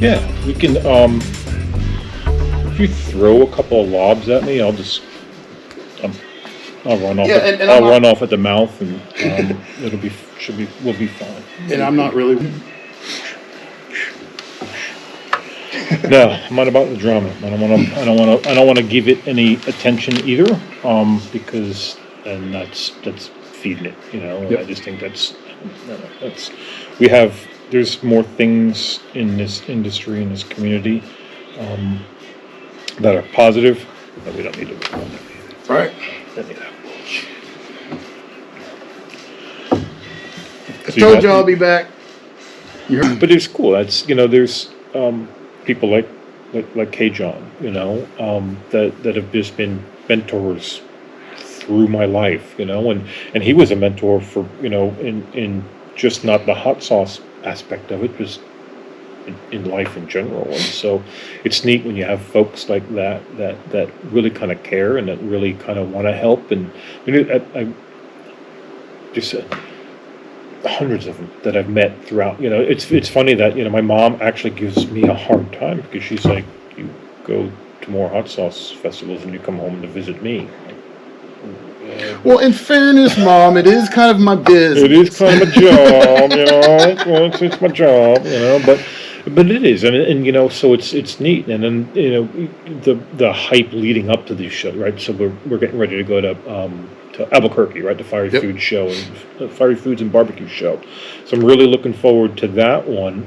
Yeah, we can. If you throw a couple of lobs at me, um, I'll run off. Yeah, and I'll run off at the mouth, and we'll be fine. And I'm not really. No, I'm not about the drama. I don't want to give it any attention either. Because then that's feeding it. Yep. I just think that's there's more things in this industry, in this community, that are positive, but we don't need to work on them either. Right. Anyhow. I told you I'll be back. But it's cool. That's there's people like K. John, that have just been mentors through my life, and he was a mentor for in just not the hot sauce aspect of it, just in life in general. And so it's neat when you have folks like that really kind of care and that really kind of want to help. And I just hundreds of them that I've met throughout. It's funny that my mom actually gives me a hard time because she's like, you go to more hot sauce festivals and you come home to visit me. Well, in fairness, Mom, it is kind of my business. It is kind of a job, Well, it's my job, but it is, and so it's neat, and then the hype leading up to these shows, right? So we're getting ready to go to Albuquerque, right? The Fiery Food Show and Fiery Foods and Barbecue Show. So I'm really looking forward to that one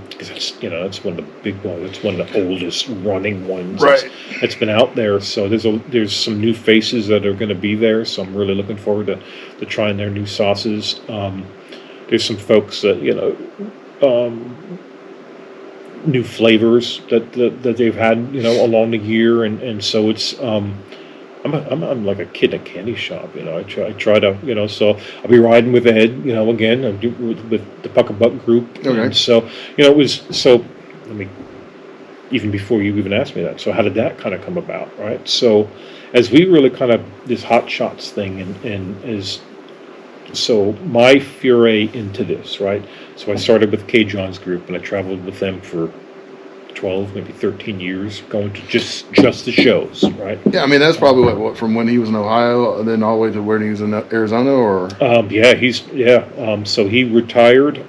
because it's one of the big ones. It's one of the oldest running ones. Right. It's been out there. So there's some new faces that are going to be there. So I'm really looking forward to trying their new sauces. There's some folks that new flavors that they've had along the year, and so it's I'm like a kid in a candy shop, I try to, so I'll be riding with Ed, again, with the Puck and Buck group. Okay. And so, it was, so, even before you even asked me that, so how did that kind of come about, right? So, as we really kind of, this hot shots thing and is, so my foray into this, right? So I started with K. John's group and I traveled with them for 12, maybe 13 years, going to just the shows, right? Yeah, that's probably what from when he was in Ohio and then all the way to where he was in Arizona, or? So he retired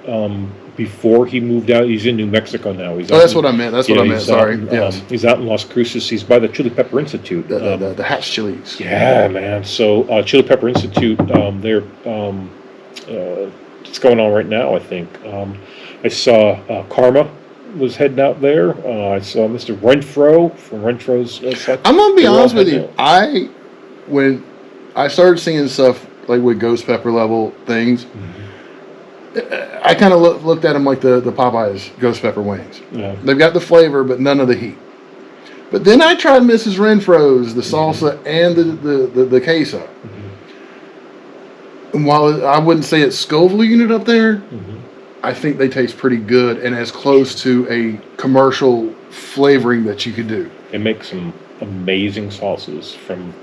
before he moved out. He's in New Mexico now. That's what I meant. That's what I meant. Sorry. Yes. He's out in Las Cruces. He's by the Chili Pepper Institute. The Hatch Chilies. Yeah, man. So Chili Pepper Institute, they're it's going on right now, I think. I saw Karma was heading out there. I saw Mr. Renfro from Renfro's. I'm gonna be honest with you. When I started seeing stuff like with ghost pepper level things, I kind of looked at them like the Popeyes ghost pepper wings. Yeah. They've got the flavor, but none of the heat. But then I tried Mrs. Renfro's, the salsa and the queso. Mm-hmm. And while I wouldn't say it's Scoville unit up there, I think they taste pretty good and as close to a commercial flavoring that you could do. They make some amazing sauces from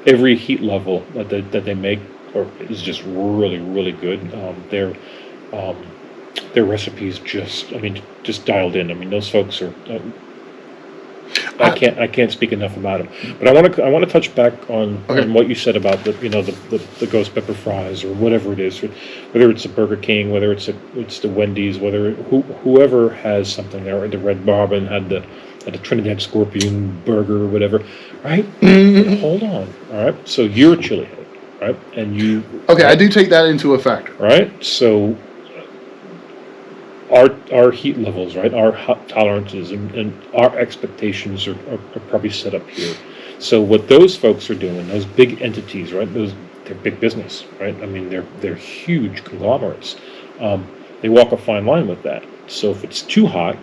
every heat level that they make, or is just really, really good. Their recipes just dialed in. Those folks are. I can't speak enough about them, but I want to touch back on what you said about the ghost pepper fries or whatever it is, whether it's a Burger King, whether it's the Wendy's, whoever has something there. The Red Robin had the Trinidad Scorpion burger or whatever, right? Mm-hmm. Hold on, all right. So you're a chili head, right? And you I do take that into effect, right? So. Our heat levels, right? Our hot tolerances and our expectations are probably set up here. So what those folks are doing, those big entities, right? They're big business, right? They're huge conglomerates. They walk a fine line with that. So if it's too hot,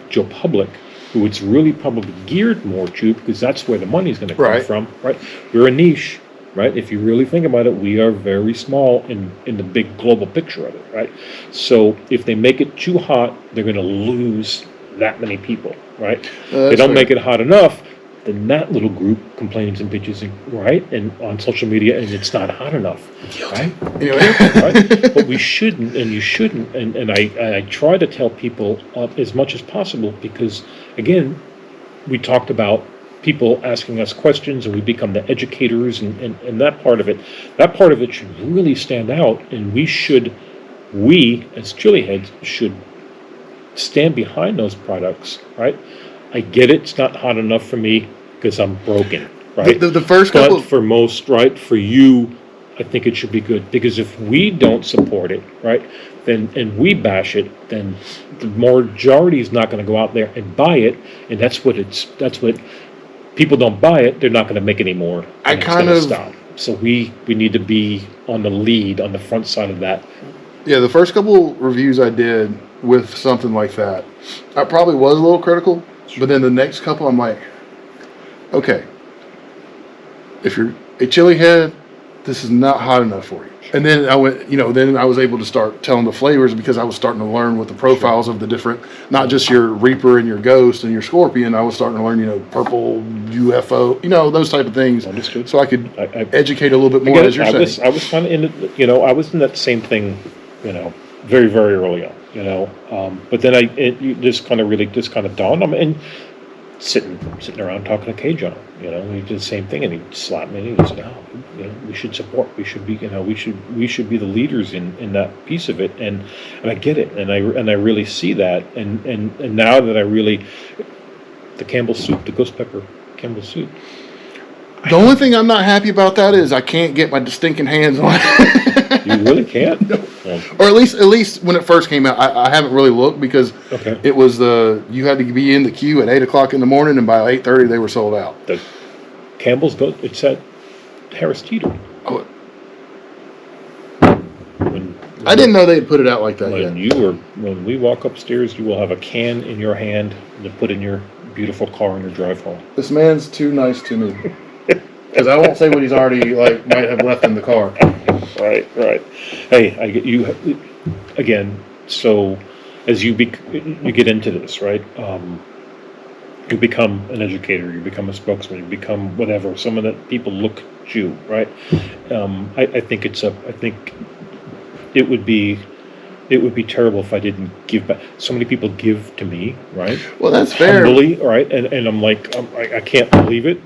Joe Public, who it's really probably geared more to, because that's where the money's going to come from, right? We're a niche. Right? If you really think about it, we are very small in the big global picture of it, right? So if they make it too hot, they're going to lose that many people, right? They don't make it hot enough, then that little group complains and bitches, right? And on social media, and it's not hot enough, right? Right? But we shouldn't, and you shouldn't. And I try to tell people as much as possible because, again, we talked about people asking us questions and we become the educators and that part of it should really stand out, and we as chili heads should stand behind those products, right? I get it, it's not hot enough for me because I'm broken, right? The first couple, but for most, right, for you, I think it should be good, because if we don't support it, right, then and we bash it, then the majority is not going to go out there and buy it, and that's what people don't buy it, they're not going to make any more. I kind of stop. So we need to be on the lead, on the front side of that. Yeah, the first couple reviews I did with something like that, I probably was a little critical, but then the next couple I'm like, okay, if you're a chili head, this is not hot enough for you. And then I went, then I was able to start telling the flavors because I was starting to learn what the profiles of the different, not just your Reaper and your Ghost and your Scorpion. I was starting to learn, purple, UFO, those type of things. Understood. So I could educate a little bit more, as you're saying. I was kind of I was in that same thing, very, very early on, but then it just kind of dawned on me, and sitting around talking to K. John, he did the same thing, and he slapped me and he said, we should support, we should be, we should be the leaders in that piece of it, and I get it, and I really see that, and now that I really, the Campbell soup, the ghost pepper Campbell soup. The only thing I'm not happy about that is I can't get my stinking hands on it. You really can't? No. Or at least when it first came out, I haven't really looked because it was you had to be in the queue at 8 o'clock in the morning, and by 8:30 they were sold out. The Campbell's Ghost, it's at Harris Teeter. Oh. I didn't know they had put it out like that yet. When we walk upstairs, you will have a can in your hand to put in your beautiful car in your drive home. This man's too nice to me. Because I won't say what he's already might have left in the car. Right. Hey, I get you again. So as you get into this, right? You become an educator. You become a spokesman. You become whatever. Someone that people look at you, right? I think it would be terrible if I didn't give back. So many people give to me, right? Well, that's fair. Humbly, right? And I'm like, I can't believe it.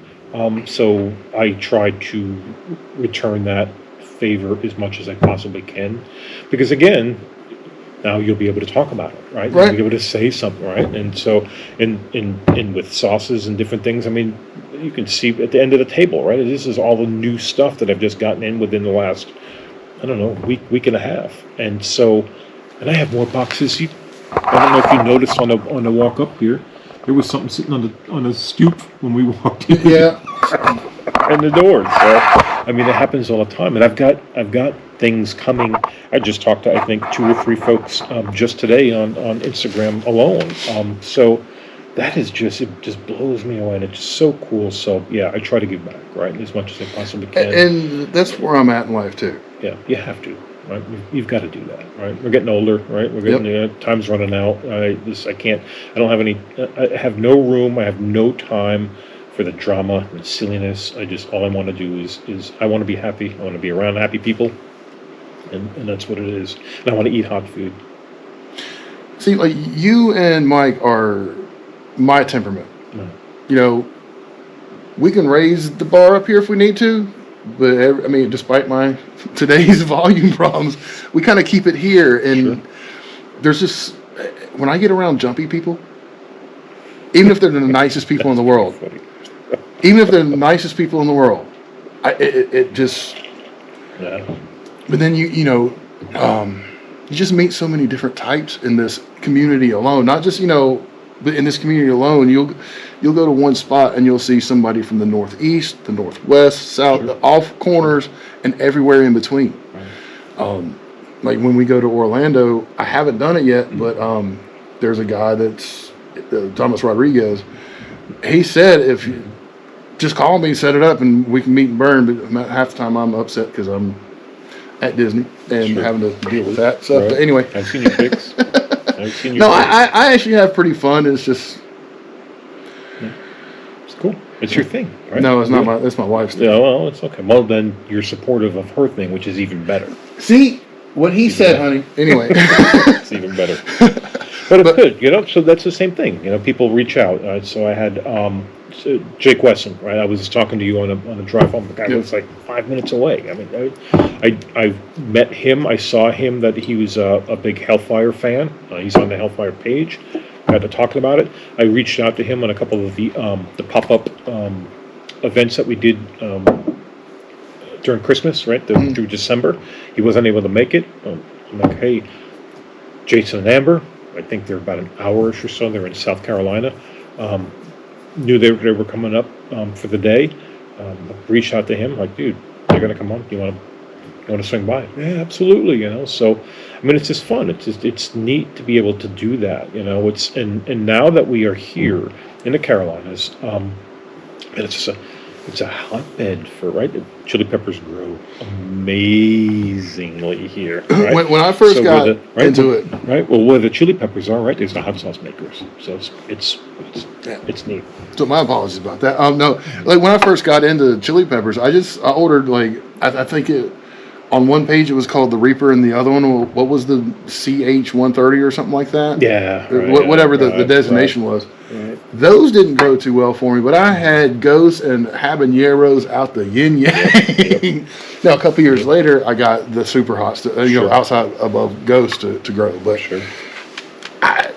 So I try to return that favor as much as I possibly can, because again, now you'll be able to talk about it, right? You'll be able to say something, right? And so, in with sauces and different things, I mean, you can see at the end of the table, right? This is all the new stuff that I've just gotten in within the last, I don't know, week and a half, and so, and I have more boxes. I don't know if you noticed on the walk up here. There was something sitting on the stoop when we walked in. Yeah. And the doors. So, I mean, it happens all the time. And I've got things coming. I just talked to, I think, 2 or 3 folks just today on Instagram alone. So that is it just blows me away, and it's just so cool. So yeah, I try to give back, right, as much as I possibly can. And that's where I'm at in life too. Yeah, you have to. Right, you've got to do that. Right, we're getting older. Right, we're getting time's running out. I can't. I don't have any. I have no room. I have no time for the drama and silliness. All I want to do is I want to be happy. I want to be around happy people, and that's what it is. And I want to eat hot food. See, like you and Mike are my temperament. We can raise the bar up here if we need to. But I mean, despite my today's volume problems, we kind of keep it here. And there's just, when I get around jumpy people, even if they're the nicest people in the world, it just. Yeah. But then you just meet so many different types in this community alone. Not just but in this community alone, you'll go to one spot and you'll see somebody from the northeast, the northwest, south, all corners, and everywhere in between. Right. Like when we go to Orlando, I haven't done it yet, but there's a guy that's Thomas Rodriguez. He said if you just call me, set it up, and we can meet and burn. But half the time I'm upset because I'm at Disney and having to deal with that stuff. Right. But anyway, I've seen your pics. No, I actually have pretty fun. It's just it's cool. It's your thing, right? No, it's not my. It's my wife's thing. Yeah, well, it's okay. Well, then you're supportive of her thing, which is even better. See what he said, honey. Anyway, it's even better. But it's good, you know. So that's the same thing. You know, people reach out. So I had Jake Wesson, right? I was talking to you on a drive home. The guy was like 5 minutes away. I mean, I met him. I saw him that he was a big Hellfire fan. He's on the Hellfire page. Got to talking about it. I reached out to him on a couple of the pop-up events that we did during Christmas, right, through December. He wasn't able to make it. I'm like, hey, Jason and Amber, I think they're about an hour-ish or so. They're in South Carolina. Knew they were coming up for the day. Reached out to him, like, dude, they're going to come on. You want to swing by? Yeah, absolutely, you know. So, I mean, it's just fun. It's neat to be able to do that, you know. And now that we are here in the Carolinas, and it's a hotbed for, right? The chili peppers grow amazingly here. Right? When I first got into it, right? Well, where the chili peppers are, right? There's the hot sauce makers, so it's neat. So my apologies about that. No, like when I first got into chili peppers, I ordered like I think it. On one page, it was called the Reaper, and the other one, what was the CH-130 or something like that? Yeah. Right, whatever the designation was. Right. Those didn't grow too well for me, but I had ghosts and habaneros out the yin-yang. Now, a couple years later, I got the super hot, outside above ghosts to grow. But I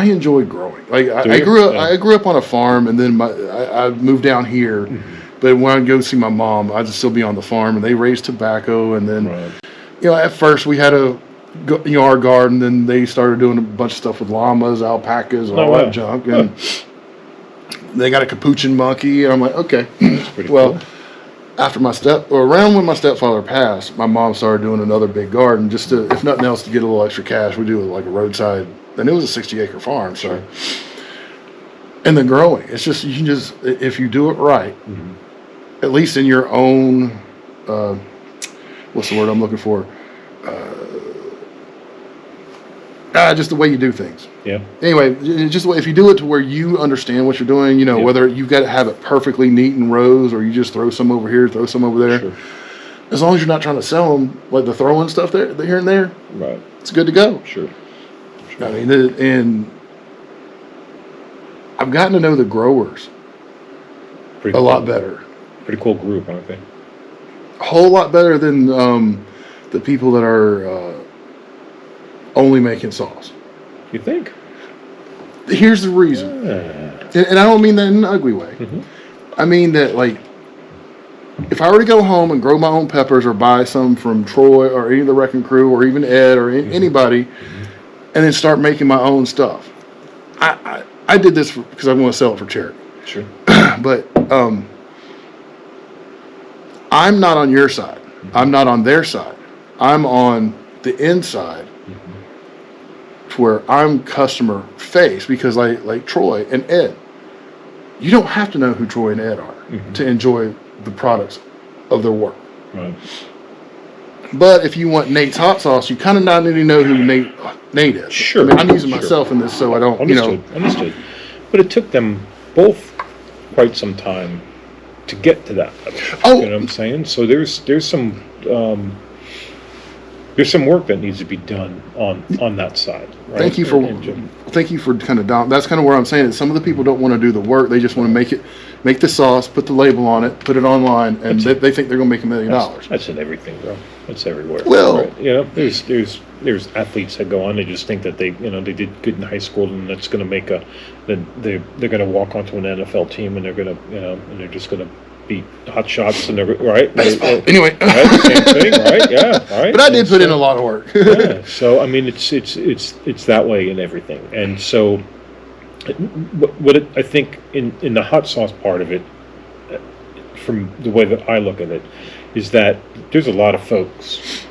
enjoy growing. Like I grew up on a farm, and then I moved down here. Mm-hmm. But when I go see my mom, I'd still be on the farm, and they raise tobacco. And then, at first we had our garden. Then they started doing a bunch of stuff with llamas, alpacas, all that junk. And they got a capuchin monkey. And I'm like, okay. That's pretty well, cool. After around when my stepfather passed, my mom started doing another big garden just to, if nothing else, to get a little extra cash. We do like a roadside, and it was a 60-acre farm. So, and then growing, it's just if you do it right. Mm-hmm. At least in your own, what's the word I'm looking for? Just the way you do things. Yeah. Anyway, just if you do it to where you understand what you're doing, whether you've got to have it perfectly neat in rows or you just throw some over here, throw some over there. Sure. As long as you're not trying to sell them, like the throwing stuff there, here and there, right? It's good to go. Sure. I mean, and I've gotten to know the growers a lot better. Pretty cool group, aren't they? A whole lot better than the people that are only making sauce. You think? Here's the reason. And I don't mean that in an ugly way. Mm-hmm. I mean that, like, if I were to go home and grow my own peppers or buy some from Troy or any of the Wrecking Crew or even Ed or anybody, and then start making my own stuff. I did this because I want to sell it for charity. Sure. But I'm not on your side. Mm-hmm. I'm not on their side. I'm on the inside, where I'm customer face, because like Troy and Ed, you don't have to know who Troy and Ed are to enjoy the products of their work. Right. But if you want Nate's hot sauce, you kind of not need to know who Nate is. Sure. I mean, I'm using myself in this, so I don't. Understood. But it took them both quite some time to get to that level. Oh, you know what I'm saying? So there's some work that needs to be done on that side. Right? Thank you for kind of down. That's kind of where I'm saying it. Some of the people don't want to do the work; they just want to make the sauce, put the label on it, put it online, and they think they're going to make $1 million. That's in everything, bro. That's everywhere. Well, right? There's athletes that go on. They just think that they did good in high school, and that's going to make they're going to walk onto an NFL team, and they're going to and they're just going to be hot shots, and they're right. Anyway, right, same thing, right? Yeah, all right. But I did put in a lot of work. Yeah. So I mean, it's that way in everything, and so what I think in the hot sauce part of it, from the way that I look at it, is that there's a lot of folks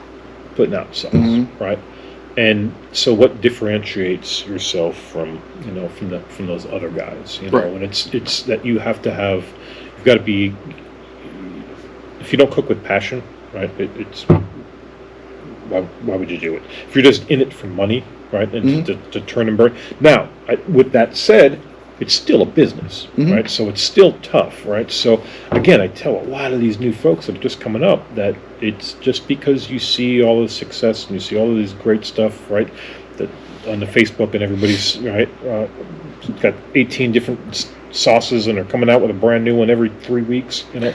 putting out sauce, right? And so, what differentiates yourself from from those other guys? Right. And it's that you've got to be. If you don't cook with passion, right? It's why would you do it? If you're just in it for money, right? And to turn and burn. Now, with that said, it's still a business, Mhm. right? So it's still tough, right? So again, I tell a lot of these new folks that are just coming up that it's just because you see all the success and you see all of this great stuff, right? That on the Facebook and everybody's right got 18 different sauces and they're coming out with a brand new one every 3 weeks, you know.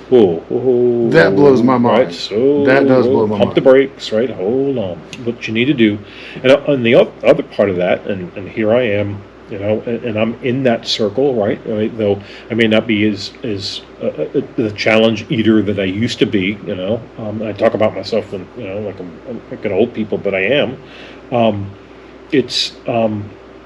Whoa, That blows my mind. right? So That does blow my pump mind. the brakes, right? Hold on. What you need to do, and on the other part of that, and here I am, you know, and I'm in that circle, right? Though I may not be as the challenge eater that I used to be, you know. I talk about myself, and you know, like I'm like an old people, but I am. It's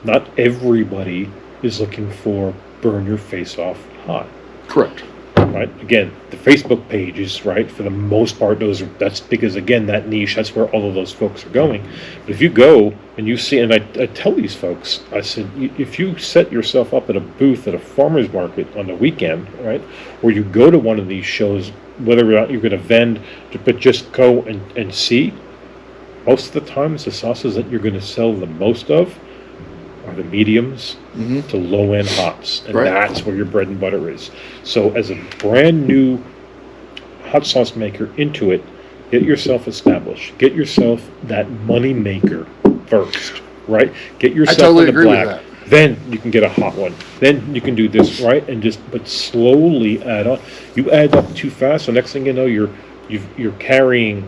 not everybody is looking for burn your face off hot. Correct. Right. Again, the Facebook pages, right? For the most part, that's because again that niche. That's where all of those folks are going. But if you go and you see, and I tell these folks, I said, if you set yourself up at a booth at a farmer's market on the weekend, right, or you go to one of these shows, whether or not you're going to vend, but just go and see. Most of the times, the sauces that you're going to sell the most of are the mediums to low end hots, and that's where your bread and butter is. So as a brand new hot sauce maker into it, get yourself established, get yourself that money maker first, right? Get yourself totally in the agree with black. that. Then you can get a hot one. Then you can do this, right? And but slowly add on. You add up too fast, so next thing you know, you're carrying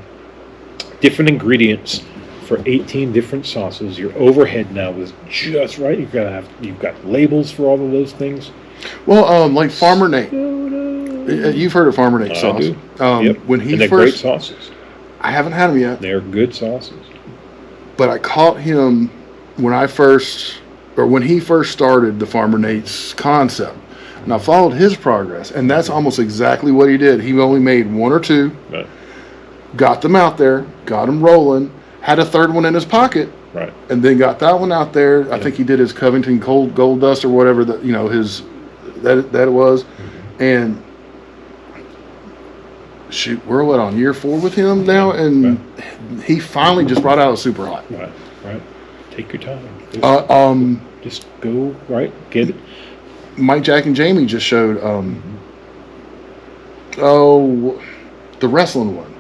different ingredients for 18 different sauces. Your overhead now is just right. You've got labels for all of those things. Well, like Farmer Nate. You've heard of Farmer Nate sauce. I do. Yep. When he and they're great sauces. I haven't had them yet. They're good sauces. But I caught him when he first started the Farmer Nate's concept. And I followed his progress, and that's almost exactly what he did. He only made one or two, Right. got them out there, got them rolling, had a third one in his pocket, Right. and then got that one out there. I think he did his Covington Gold Dust or whatever that his that it was, and shoot, we're on year 4 with him now, and he finally just brought out a super hot. Right. Right. Take your time. Just go right. Get it. Mike, Jack, and Jamie just showed the wrestling one.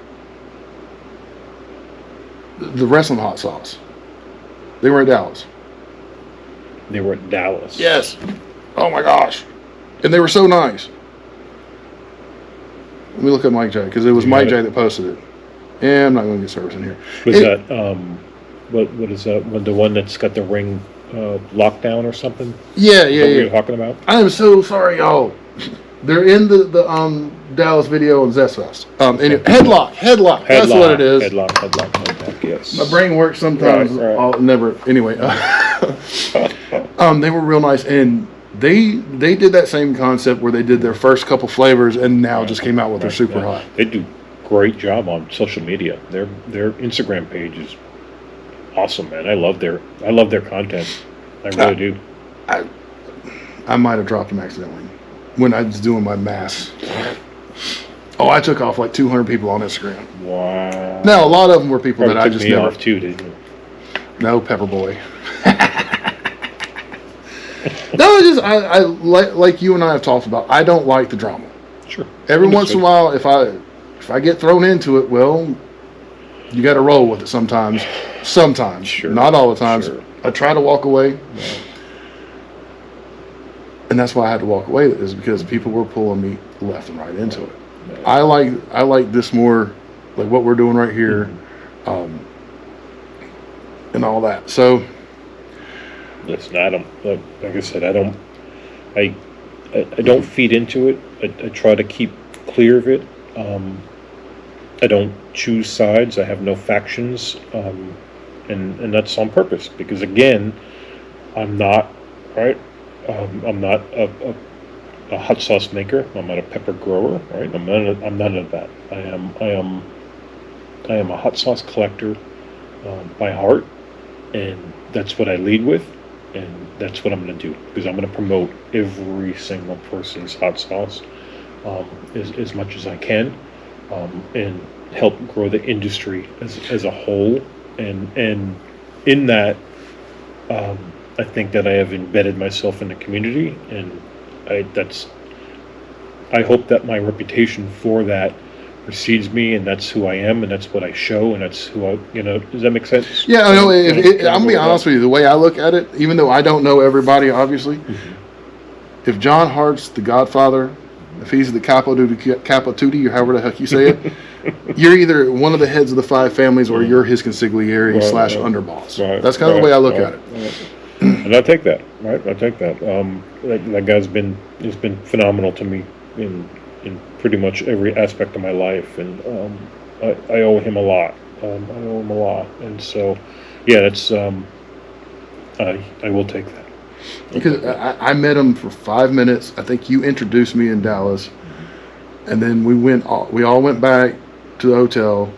The wrestling hot sauce. They were at Dallas. They were at Dallas. Yes. Oh my gosh. And they were so nice. Let me look at Mike Jack because it was Mike Jack that posted it. Yeah, I'm not going to get service in here. Was that what is that? The one that's got the ring lockdown or something? Yeah. What you're talking about? I am so sorry, y'all. They're in the Dallas video on Zestfest. Headlock. That's what it is. Headlock. Yes. My brain works sometimes. Right. I'll never. Anyway, they were real nice, and they did that same concept where they did their first couple flavors, and now just came out with their super hot. They do great job on social media. Their Instagram page is awesome, man. I love their content. I really do. I might have dropped them accidentally when I was doing my mass. Oh, I took off like 200 people on Instagram. Wow. Now, a lot of them were people that I just me never. off too, didn't you? No, Pepper Boy. No, it's just I like you and I have talked about. I don't like the drama. Sure. Every once in a while, if I get thrown into it, well, you got to roll with it sometimes. Sometimes, Sure. Not all the times. Sure. I try to walk away. Yeah. And that's why I had to walk away, is because people were pulling me left and right into it. Yeah. I like this more, like what we're doing right here, and all that. So, listen, I don't. Like I said, I don't feed into it. I try to keep clear of it. I don't choose sides. I have no factions, and that's on purpose because again, I'm not right. I'm not a hot sauce maker. I'm not a pepper grower, right? I'm none of that. I am a hot sauce collector by heart, and that's what I lead with, and that's what I'm going to do because I'm going to promote every single person's hot sauce as much as I can, and help grow the industry as a whole, and in that. I think that I have embedded myself in the community, and I hope that my reputation for that precedes me, and that's who I am, and that's what I show, and that's who does that make sense? Yeah, I know. I'm gonna be honest with you. The way I look at it, even though I don't know everybody, obviously, if John Hart's the Godfather, if he's the capo tutti, or however the heck you say it, you're either one of the heads of the 5 families, or you're his consigliere / underboss. Right, that's kind of the way I look at it. And I take that. Right, I take that. That guy's been phenomenal to me in pretty much every aspect of my life, and I owe him a lot. And so, yeah, that's I will take that. Because I met him for 5 minutes. I think you introduced me in Dallas, and then we all went back to the hotel.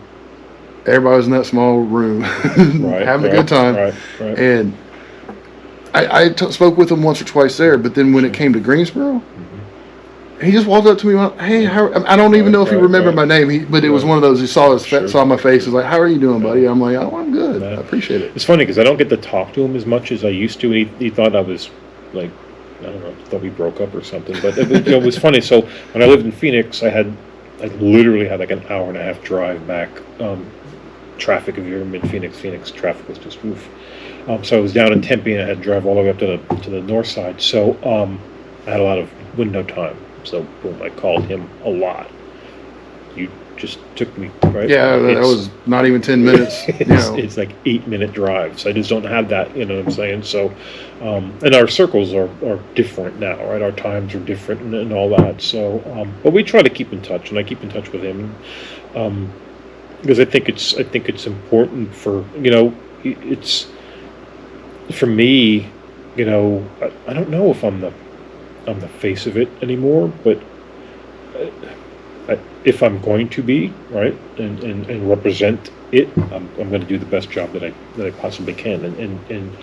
Everybody was in that small room having a good time. Right. And I spoke with him once or twice there, but then when it came to Greensboro, he just walked up to me and went, "Hey, I don't even know if he remembered my name, but it was one of those, he saw saw my face, he was like, "How are you doing, buddy?" I'm like, "Oh, I'm good. I appreciate it." It's funny because I don't get to talk to him as much as I used to. He thought I was like, I don't know, thought we broke up or something. But it was funny. So when I lived in Phoenix, I literally had like an hour and a half drive back. Traffic, if you're in Phoenix traffic was just oof. So I was down in Tempe, and I had to drive all the way up to the north side. So I had a lot of window time. So boom, I called him a lot. You just took me, right? Yeah, that was not even 10 minutes. It's like 8-minute drives. I just don't have that, you know what I'm saying? So, and our circles are different now, right? Our times are different and all that. So, but we try to keep in touch, and I keep in touch with him, because I think it's important for, it's for me, I don't know if I'm the face of it anymore, but if I'm going to be, right, and represent it, I'm going to do the best job that I possibly can, and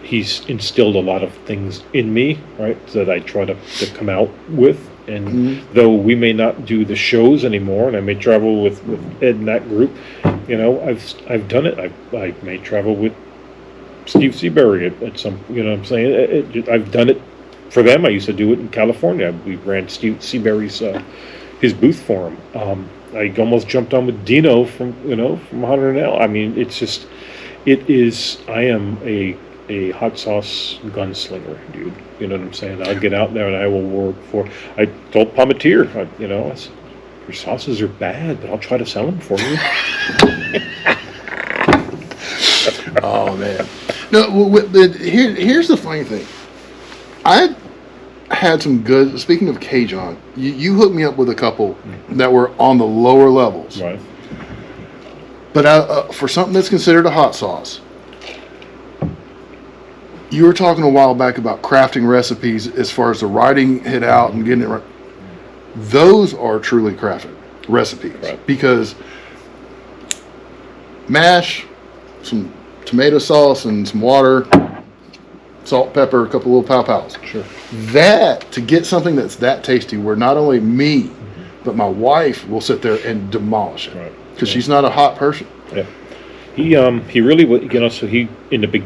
he's instilled a lot of things in me, right, that I try to come out with, and though we may not do the shows anymore, and I may travel with Ed and that group, I've done it. I may travel with Steve Seabury at some, what I'm saying, I've done it for them. I used to do it in California. We ran Steve Seabury's his booth for him. I almost jumped on with Dino from 100L. I mean, I am a hot sauce gunslinger, dude. You know what I'm saying? I'll get out there and I will work for. I told Palmetier, I said, your sauces are bad, but I'll try to sell them for you. Oh man! No, here's the funny thing. I had some good. Speaking of Cajun, you hooked me up with a couple that were on the lower levels. Right. But for something that's considered a hot sauce, you were talking a while back about crafting recipes as far as the writing it out and getting it right. Those are truly crafted recipes, right? Because mash, some tomato sauce, and some water, salt, pepper, a couple little pow-pows. Sure. That, to get something that's that tasty, where not only me, but my wife will sit there and demolish it. Right. Because she's not a hot person. Yeah. He really, so he, in the big,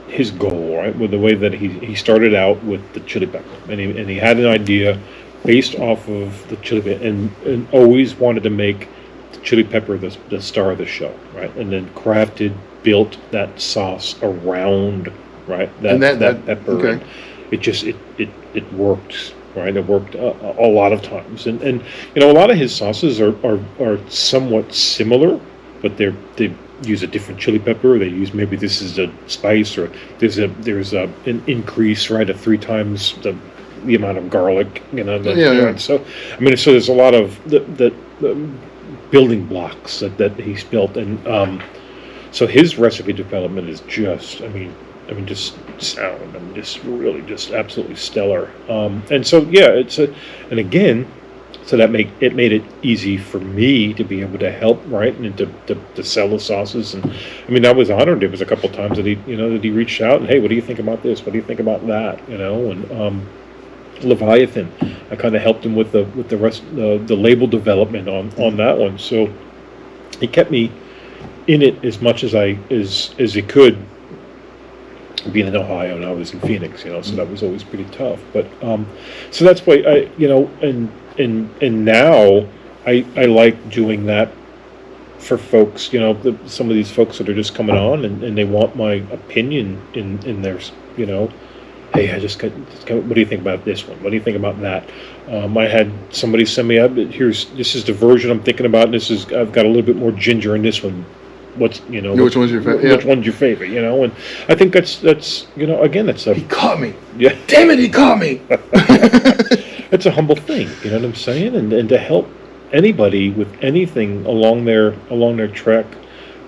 his goal, right, with the way that he started out with the chili pepper, and he had an idea based off of the chili pepper, and always wanted to make the chili pepper the star of the show, right, and then built that sauce around, right, that pepper. Okay. It worked, right? It worked a lot of times, and a lot of his sauces are somewhat similar, but they use a different chili pepper. They use, maybe this is a spice, or there's an increase, right, of 3 times the amount of garlic, So so there's a lot of the building blocks that he's built, and so his recipe development is just, just sound, just really, just absolutely stellar. And so, yeah, and again, so that made it easy for me to be able to help, right, and to sell the sauces. And I was honored. There was a couple times that he reached out and, hey, what do you think about this? What do you think about that? And Leviathan, I kind of helped him with the rest, the label development on that one. So he kept me in it as much as he could, being in Ohio and I was in Phoenix, you know, so that was always pretty tough. But so that's why I, you know, and now I like doing that for folks, you know, some of these folks that are just coming on and they want my opinion in their, you know, hey, what do you think about this one? What do you think about that? I had somebody send me, this is the version I'm thinking about, and I've got a little bit more ginger in this one. Which one's your favorite? Which one's your favorite? You know, and I think that's you know, again, he caught me. Yeah, damn it, he caught me. It's a humble thing, you know what I'm saying, and to help anybody with anything along their trek.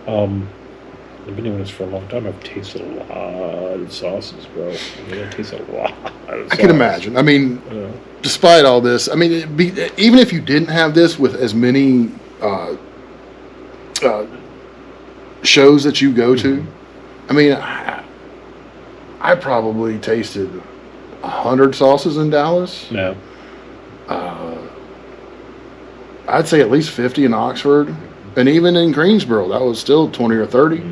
I've been doing this for a long time. I've tasted a lot of sauces, bro. I've tasted a lot of sauce. I can imagine. I mean, despite all this, I mean, even if you didn't have this with as many shows that you go to, I mean, I probably tasted 100 sauces in Dallas. Yeah. I'd say at least 50 in Oxford, and even in Greensboro, that was still 20 or 30.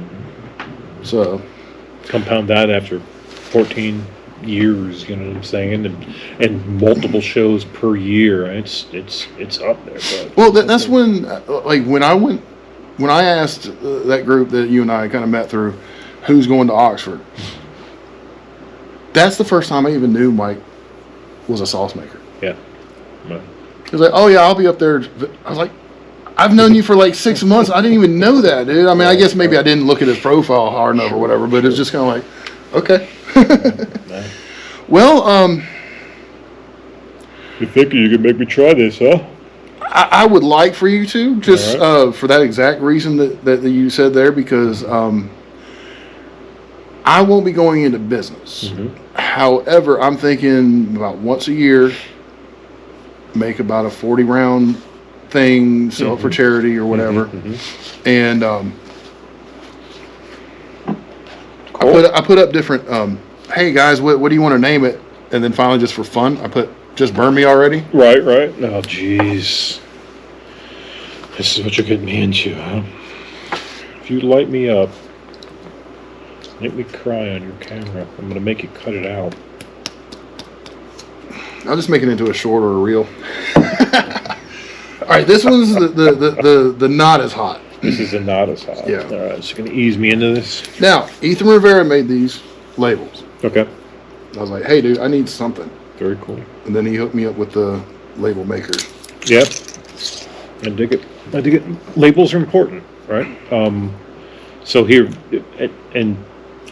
So, compound that after 14 years, you know what I'm saying, and multiple shows per year. It's up there. But well, that's when, like, when I asked that group that you and I kind of met through, who's going to Oxford. That's the first time I even knew Mike was a sauce maker. Yeah. Right. He was like, "Oh yeah, I'll be up there." I was like, "I've known you for like 6 months. I didn't even know that, dude." I mean, I guess maybe I didn't look at his profile hard enough or whatever, but it's just kind of like, okay. Nice. Well, you think you could make me try this, huh? I would like for you to, just for that exact reason that you said there, because I won't be going into business. Mm-hmm. However, I'm thinking about once a year, make about a 40-round thing, sell it for charity or whatever. And cool. I put up different, hey guys, what do you want to name it? And then finally, just for fun, I put just burn me already. Right. Oh, jeez. This is what you're getting me into, huh? If you light me up, make me cry on your camera, I'm gonna make you cut it out. I'll just make it into a short or a reel. All right, this one's the not as hot. This is the not as hot. Yeah. All right, so you're gonna ease me into this. Now, Ethan Rivera made these labels. Okay. I was like, hey, dude, I need something. Very cool. And then he hooked me up with the label makers. Yep. I dig it. Labels are important, right? So here, and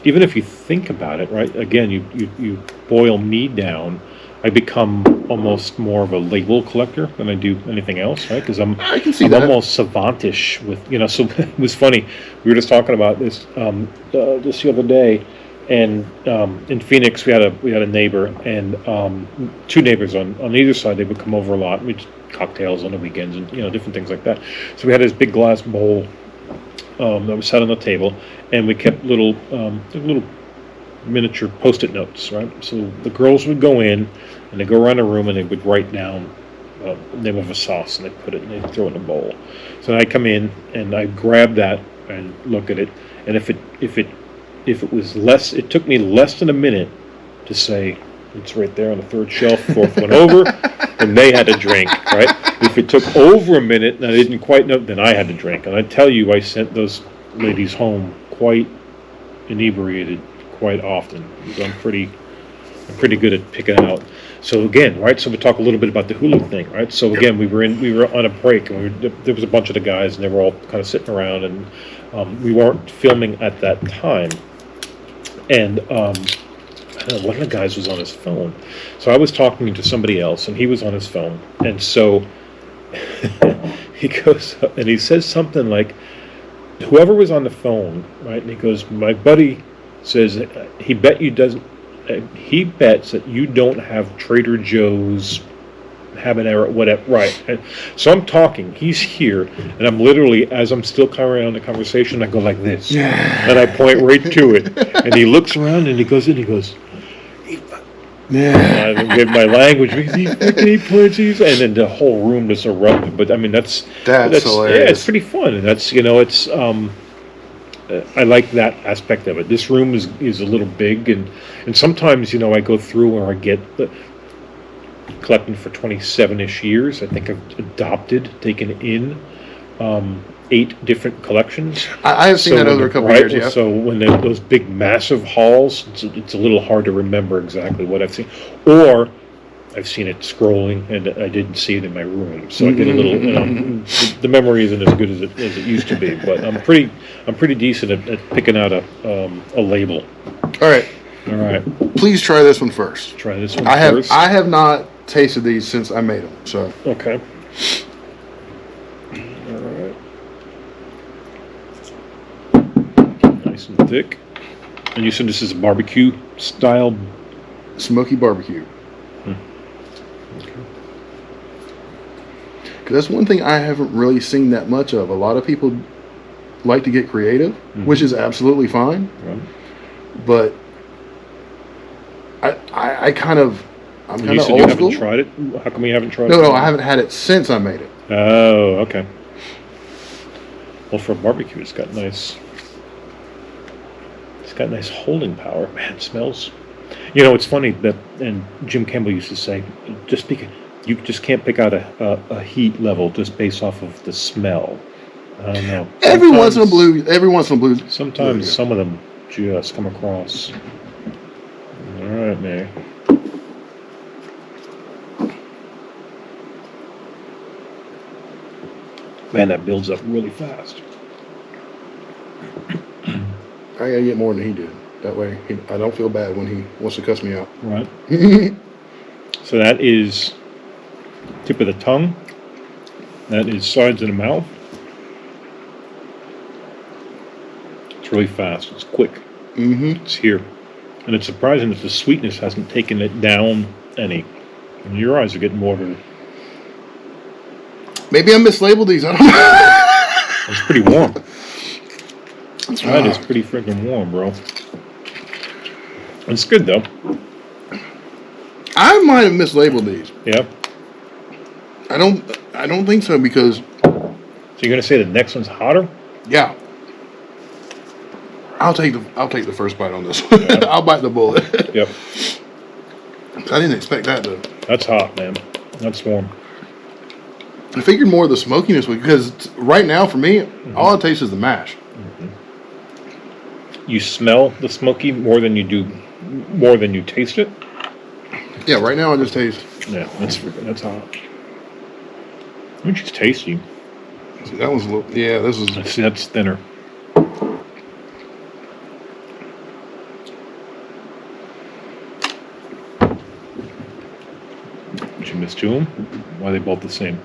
even if you think about it, right? Again, you boil me down. I become almost more of a label collector than I do anything else, right? Because I'm almost savantish with, you know. So it was funny. We were just talking about this just the other day, and in Phoenix we had a neighbor, and two neighbors on either side. They would come over a lot. We'd cocktails on the weekends, and different things like that. So we had this big glass bowl that was set on the table, and we kept little miniature Post-it notes, right? So the girls would go in and they go around the room and they would write down the name of a sauce, and they put it and they throw it in a bowl. So I come in and I grab that and look at it, and if it was less, it took me less than a minute to say it's right there on the third shelf, fourth one over, and they had to drink, right? If it took over a minute and I didn't quite know, then I had to drink. And I tell you, I sent those ladies home quite inebriated quite often. I'm pretty good at picking out. So again, right? So we talk a little bit about the Hulu thing, right? So again, we were on a break, and there was a bunch of the guys, and they were all kind of sitting around, and we weren't filming at that time. And I don't know, one of the guys was on his phone, so I was talking to somebody else, and he was on his phone, and so he goes up and he says something like, whoever was on the phone, right? And he goes, my buddy says he bets that you don't have Trader Joe's habanero, whatever, right? And so I'm talking, he's here, and I'm literally, as I'm still carrying on the conversation, I go like this, and I point right to it, and he looks around and he goes, with my language, he points, and then the whole room just erupted. But I mean, that's hilarious. Yeah, it's pretty fun, and that's it's I like that aspect of it. This room is a little big, and sometimes, I go through where I get collecting for 27-ish years. I think I've taken in 8 different collections. I have seen that over a couple of years, yeah. So when those big, massive halls, it's a little hard to remember exactly what I've seen. Or I've seen it scrolling, and I didn't see it in my room. So I get a little, the memory isn't as good as it used to be. But I'm pretty decent at picking out a label. All right. All right. Please try this one first. Try this one first. I have not tasted these since I made them. So okay. All right. Nice and thick. And you said this is a barbecue style? Smoky barbecue. Okay. Because that's one thing I haven't really seen that much of. A lot of people like to get creative, which is absolutely fine. Right. But I'm kind of old school. You haven't tried it? How come you haven't tried it? No, I haven't had it since I made it. Oh, okay. Well, for a barbecue, it's got nice holding power. Man, it smells. It's funny that, and Jim Campbell used to say, you just can't pick out a heat level just based off of the smell. I don't know. Every once in a blue. Sometimes some of them just come across. All right, Mary. Man, that builds up really fast. I gotta get more than he did. That way, I don't feel bad when he wants to cuss me out. Right. So that is tip of the tongue. That is sides of the mouth. It's really fast. It's quick. It's here. And it's surprising that the sweetness hasn't taken it down any. And your eyes are getting watery. Maybe I mislabeled these. I don't know. It's pretty warm. That is pretty freaking warm, bro. It's good, though. I might have mislabeled these. Yep. I don't think so, because... So you're going to say the next one's hotter? Yeah. I'll take the first bite on this one. Yeah. I'll bite the bullet. Yep. I didn't expect that, though. That's hot, man. That's warm. I figured more of the smokiness would, because right now, for me, all it tastes is the mash. You smell the smoky more than you taste it? Yeah, right now I just taste... Yeah, that's hot. Which is tasty. See, that was a little... Yeah, this is... See, that's thinner. Did you miss two of them? Why are they both the same?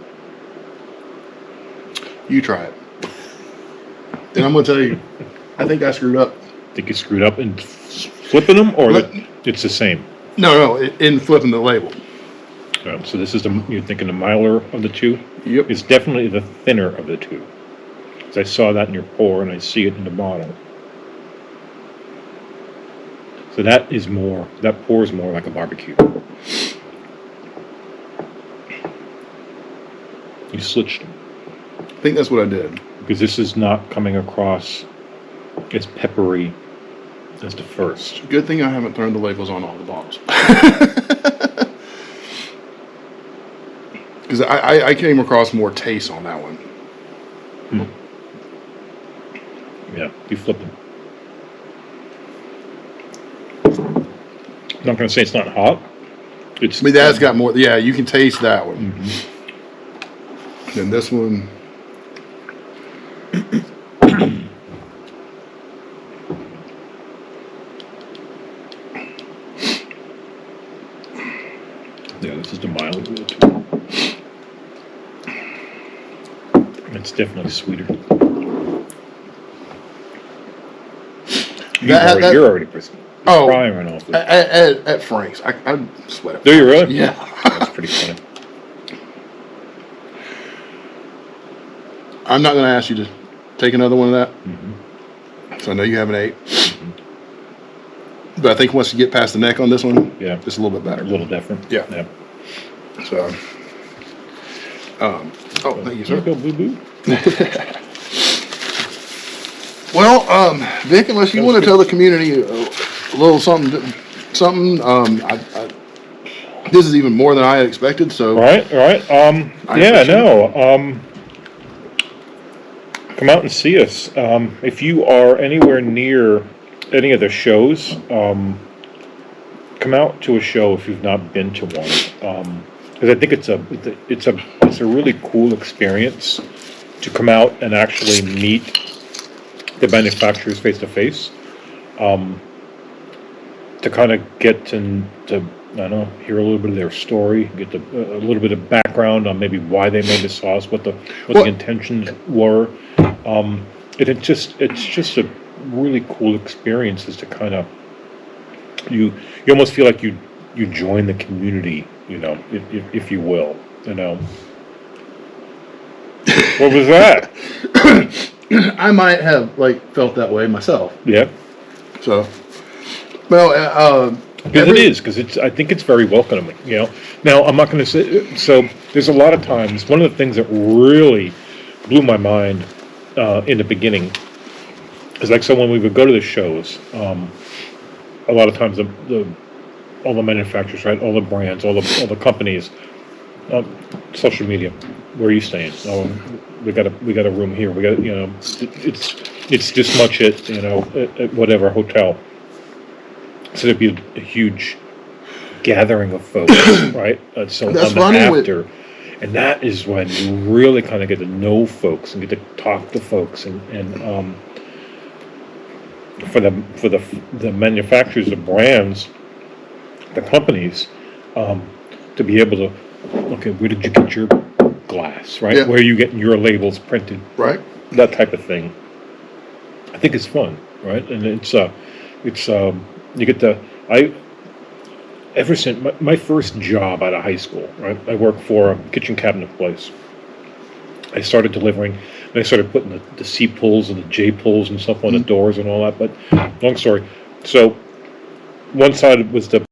You try it. And I'm going to tell you, I think I screwed up. Think you screwed up in flipping them, or it's the same? No, in flipping the label. So this is you're thinking the milder of the two? Yep. It's definitely the thinner of the two. Because I saw that in your pour, and I see it in the bottle. So that pours more like a barbecue. You switched them. I think that's what I did. Because this is not coming across as peppery as the first. Good thing I haven't thrown the labels on all the bottles. Because I came across more taste on that one. Yeah, you flip them. I'm not going to say it's not hot. That's got more. Yeah, you can taste that one. And this one... Yeah, this is the mild of the two. It's definitely sweeter. You're already crying right off. At Frank's, I sweat it. Do you really? Yeah. That's pretty funny. I'm not going to ask you to take another one of that. So I know you have an 8. But I think once you get past the neck on this one, yeah, it's a little bit better. A little different. Yeah. So, thank you, sir. Boo-boo. Well, Vic, unless you want to tell the community a little something, this is even more than I had expected. So Right. Come out and see us. If you are anywhere near any of the shows, come out to a show if you've not been to one. Because I think it's a really cool experience to come out and actually meet the manufacturers face to face. To kind of get to I don't know, hear a little bit of their story, get a little bit of background on maybe why they made the sauce, what the intentions were. It's just a really cool experience, is to kind of you almost feel like you join the community, if you will, What was that? I might have felt that way myself. Yeah. So, well, because I think it's very welcoming. Now I'm not going to say. So there's a lot of times. One of the things that really blew my mind in the beginning is so when we would go to the shows, a lot of times all the manufacturers, right, all the brands, all the companies, social media. Where are you staying? Oh, we got a room here. We got it's this much at whatever hotel. So there'd be a huge gathering of folks, right? So that's on the funny after, and that is when you really kind of get to know folks and get to talk to folks, and for the manufacturers, the brands, the companies, to be able to, okay, where did you get your glass, right? Yeah. Where are you getting your labels printed, right? That type of thing. I think it's fun, right? And it's you get to, ever since my first job out of high school, right? I worked for a kitchen cabinet place. I started delivering, and I started putting the C pulls and the J pulls and stuff on the doors and all that. But long story. So one side was the